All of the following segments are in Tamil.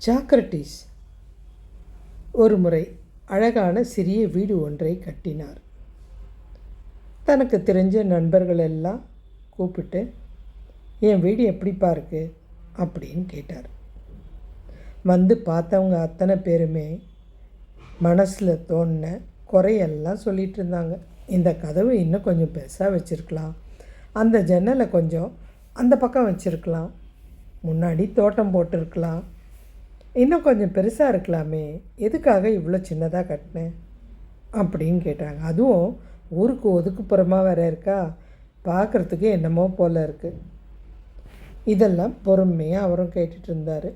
சாக்ரட்டிஸ் ஒரு முறை அழகான சிறிய வீடு ஒன்றை கட்டினார். தனக்கு தெரிஞ்ச நண்பர்கள் எல்லாம் கூப்பிட்டு, என் வீடு எப்படிப்பா இருக்கு அப்படின்னு கேட்டார். வந்து பார்த்தவங்க அத்தனை பேருமே மனசில் தோணின குறையெல்லாம் சொல்லிகிட்டு இருந்தாங்க. இந்த கதவு இன்னும் கொஞ்சம் பெருசாக வச்சுருக்கலாம், அந்த ஜன்னலை கொஞ்சம் அந்த பக்கம் வச்சுருக்கலாம், முன்னாடி தோட்டம் போட்டிருக்கலாம், இன்னும் கொஞ்சம் பெருசாக இருக்கலாமே, எதுக்காக இவ்வளோ சின்னதாக கட்டினேன் அப்படின்னு கேட்டாங்க. அதுவும் ஊருக்கு ஒதுக்குப்புறமாக வேறு இருக்கா, பார்க்குறதுக்கு என்னமோ போல் இருக்குது. இதெல்லாம் பொறுமையாக அவரும் கேட்டுட்டு இருந்தார்.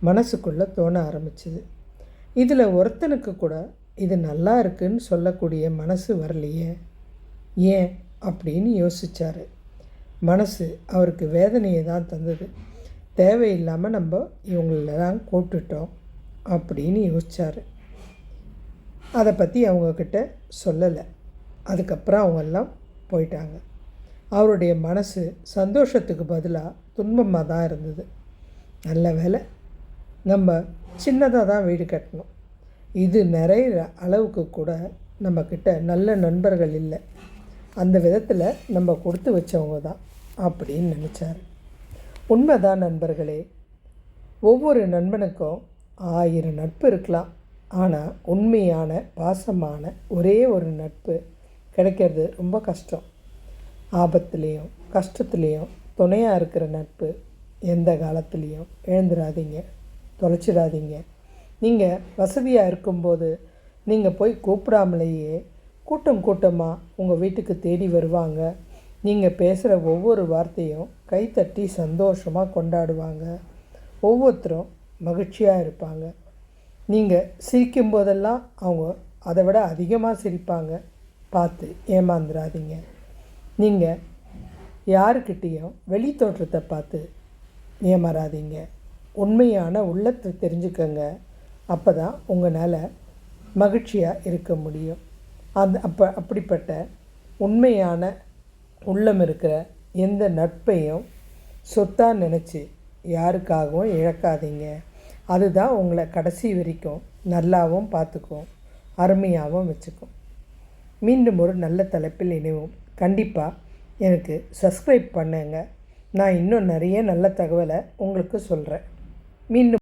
மனசுக்குள்ளே தோண ஆரம்பிச்சுது, இதில் ஒருத்தனுக்கு கூட இது நல்லா இருக்குன்னு சொல்லக்கூடிய மனசு வரலையே, ஏன் அப்படின்னு யோசித்தார். மனசு அவருக்கு வேதனையை தான் தந்தது. தேவையில்லாமல் நம்ம இவங்களெல்லாம் கூப்பிட்டுட்டோம் அப்படின்னு யோசித்தார். அதை பற்றி அவங்கக்கிட்ட சொல்லலை. அதுக்கப்புறம் அவங்கெல்லாம் போயிட்டாங்க. அவருடைய மனசு சந்தோஷத்துக்கு பதிலாக துன்பமாக தான் இருந்தது. நல்ல வேலை, நம்ம சின்னதாக தான் வீடு கட்டணும், இது நிறைய அளவுக்கு கூட நம்மக்கிட்ட நல்ல நண்பர்கள் இல்லை, அந்த விதத்தில் நம்ம கொடுத்து வச்சவங்க தான் அப்படின்னு நினச்சார். உண்மைதான் நண்பர்களே, ஒவ்வொரு நண்பனுக்கும் 1000 நட்பு இருக்கலாம். ஆனால் உண்மையான பாசமான ஒரே ஒரு நட்பு கிடைக்கிறது ரொம்ப கஷ்டம். ஆபத்துலேயும் கஷ்டத்துலேயும் துணையாக இருக்கிற நட்பு எந்த காலத்துலேயும் இழந்துடாதீங்க, தொலைச்சிடாதீங்க. நீங்கள் வசதியாக இருக்கும்போது நீங்கள் போய் கூப்பிடாமலேயே கூட்டம் கூட்டமாக உங்கள் வீட்டுக்கு தேடி வருவாங்க. நீங்கள் பேசுகிற ஒவ்வொரு வார்த்தையும் கைத்தட்டி சந்தோஷமாக கொண்டாடுவாங்க. ஒவ்வொருத்தரும் மகிழ்ச்சியாக இருப்பாங்க. நீங்கள் சிரிக்கும் போதெல்லாம் அவங்க அதை விட அதிகமாக சிரிப்பாங்க. பார்த்து ஏமாந்துடாதீங்க. நீங்கள் யாருக்கிட்டேயும் வெளி தோற்றத்தை பார்த்து ஏமாறாதீங்க. உண்மையான உள்ளத்தை தெரிஞ்சுக்கங்க. அப்போ தான் உங்களால் மகிழ்ச்சியாக இருக்க முடியும். அப்படிப்பட்ட உண்மையான உள்ளம் இருக்கிற எந்த நட்பையும் சொத்தாக நினச்சி யாருக்காகவும் இழக்காதீங்க. அதுதான் உங்களை கடைசி வரைக்கும் நல்லாவும் பார்த்துக்கும், அருமையாகவும் வச்சுக்கும். மீண்டும் ஒரு நல்ல தலைப்பில் இணைவோம். கண்டிப்பாக எனக்கு சப்ஸ்கிரைப் பண்ணுங்க. நான் இன்னும் நிறைய நல்ல தகவலை உங்களுக்கு சொல்கிறேன். மீண்டும்